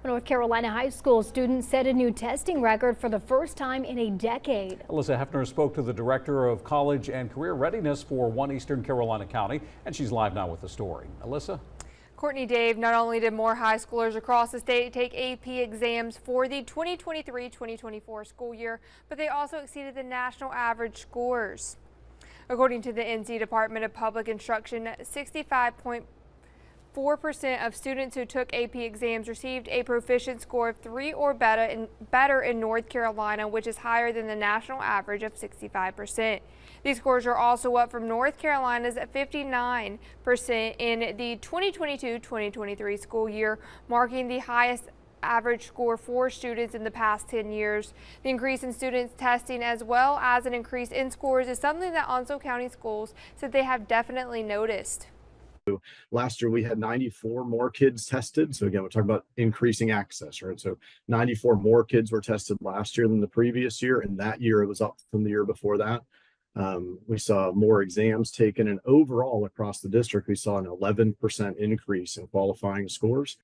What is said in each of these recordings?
North Carolina high school students set a new testing record for the first time in a decade. Alyssa Hefner spoke to the director of college and career readiness for one Eastern Carolina county, and she's live now with the story. Alyssa? Courtney, Dave, not only did more high schoolers across the state take AP exams for the 2023-2024 school year, but they also exceeded the national average scores. According to the NC Department of Public Instruction, 65.4% of students who took AP exams received a proficient score of 3 or better in North Carolina, which is higher than the national average of 65%. These scores are also up from North Carolina's 59% in the 2022-2023 school year, marking the highest average score for students in the past 10 years. The increase in students testing as well as an increase in scores is something that Onslow County schools said they have definitely noticed. Last year we had 94 more kids tested. So again, we're talking about increasing access, right? So 94 more kids were tested last year than the previous year, and that year it was up from the year before that. We saw more exams taken, and overall across the district we saw an 11% increase in qualifying scores.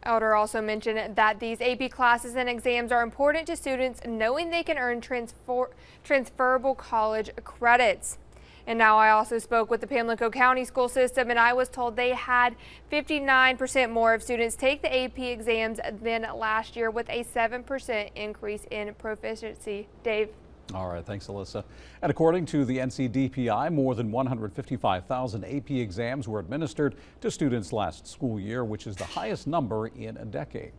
Elder also mentioned that these AP classes and exams are important to students knowing they can earn transferable college credits. And now I also spoke with the Pamlico County school system, and I was told they had 59% more of students take the AP exams than last year, with a 7% increase in proficiency. Dave? All right, thanks, Alyssa. And according to the NCDPI, more than 155,000 AP exams were administered to students last school year, which is the highest number in a decade.